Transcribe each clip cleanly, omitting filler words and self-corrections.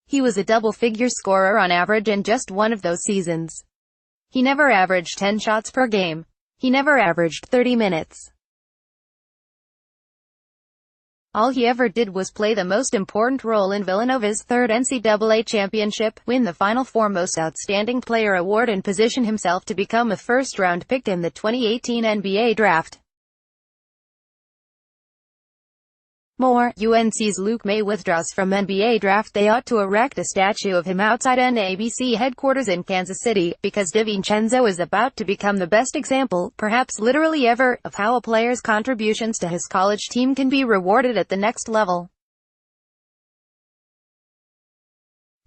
He was a double-figure scorer on average in just one of those seasons. He never averaged 10 shots per game. He never averaged 30 minutes. All he ever did was play the most important role in Villanova's third NCAA championship, win the Final Four Most Outstanding Player award and position himself to become a first-round pick in the 2018 NBA draft. More, UNC's Luke May withdraws from NBA draft. They ought to erect a statue of him outside NABC headquarters in Kansas City, because DiVincenzo is about to become the best example, perhaps literally ever, of how a player's contributions to his college team can be rewarded at the next level.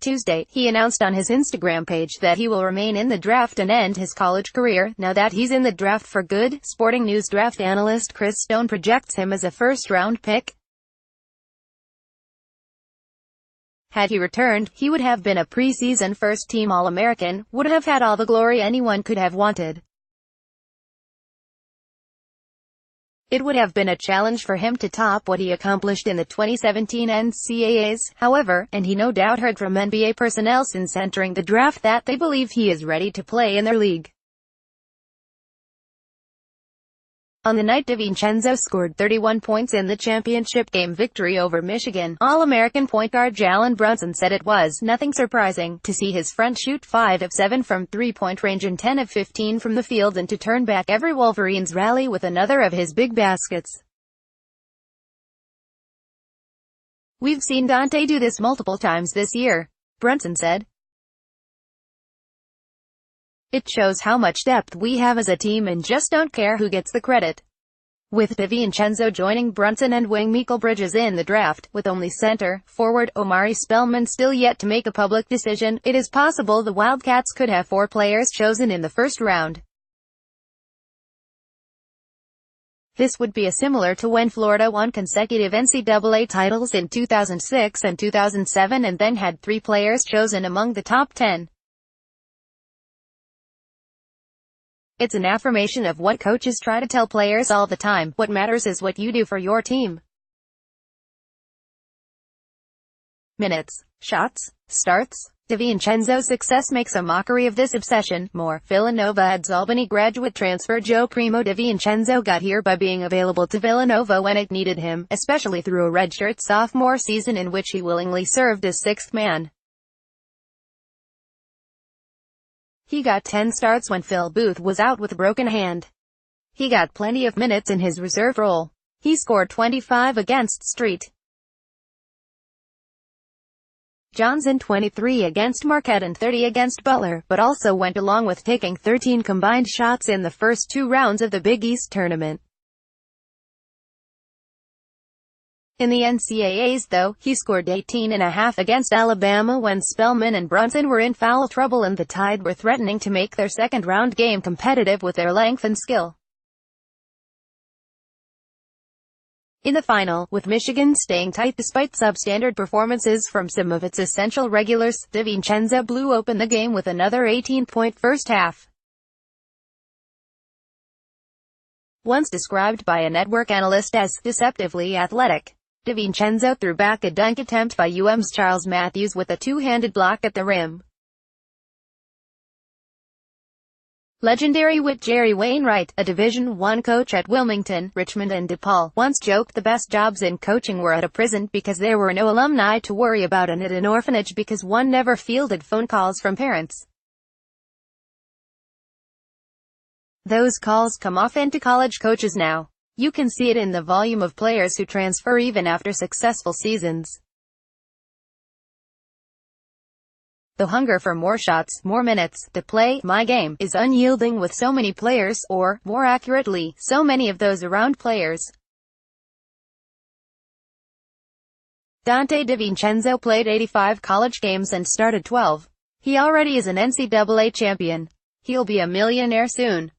Tuesday, he announced on his Instagram page that he will remain in the draft and end his college career, now that he's in the draft for good. Sporting News draft analyst Chris Stone projects him as a first-round pick. Had he returned, he would have been a preseason first-team All-American, would have had all the glory anyone could have wanted. It would have been a challenge for him to top what he accomplished in the 2017 NCAAs, however, and he no doubt heard from NBA personnel since entering the draft that they believe he is ready to play in their league. On the night DiVincenzo scored 31 points in the championship game victory over Michigan, All-American point guard Jalen Brunson said it was nothing surprising to see his front shoot 5 of 7 from three-point range and 10 of 15 from the field and to turn back every Wolverines rally with another of his big baskets. "We've seen Donte do this multiple times this year," Brunson said. "It shows how much depth we have as a team and just don't care who gets the credit." With DiVincenzo joining Brunson and wing Mikal Bridges in the draft, with only center, forward, Omari Spellman still yet to make a public decision, it is possible the Wildcats could have 4 players chosen in the first round. This would be similar to when Florida won consecutive NCAA titles in 2006 and 2007 and then had 3 players chosen among the top 10. It's an affirmation of what coaches try to tell players all the time: what matters is what you do for your team. Minutes, shots, starts. DiVincenzo's success makes a mockery of this obsession. More, Villanova adds Albany graduate transfer Joe Primo. DiVincenzo got here by being available to Villanova when it needed him, especially through a redshirt sophomore season in which he willingly served as sixth man. He got 10 starts when Phil Booth was out with a broken hand. He got plenty of minutes in his reserve role. He scored 25 against St. John's and 23 against Marquette and 30 against Butler, but also went along with taking 13 combined shots in the first 2 rounds of the Big East tournament. In the NCAAs though, he scored 18.5 against Alabama when Spellman and Brunson were in foul trouble and the Tide were threatening to make their second-round game competitive with their length and skill. In the final, with Michigan staying tight despite substandard performances from some of its essential regulars, DiVincenzo blew open the game with another 18-point first half. Once described by a network analyst as deceptively athletic, DiVincenzo threw back a dunk attempt by UM's Charles Matthews with a two-handed block at the rim. Legendary wit Jerry Wainwright, a Division I coach at Wilmington, Richmond and DePaul, once joked the best jobs in coaching were at a prison because there were no alumni to worry about and at an orphanage because one never fielded phone calls from parents. Those calls come often to college coaches now. You can see it in the volume of players who transfer even after successful seasons. The hunger for more shots, more minutes, the play, my game, is unyielding with so many players, or, more accurately, so many of those around players. Donte DiVincenzo played 85 college games and started 12. He already is an NCAA champion. He'll be a millionaire soon.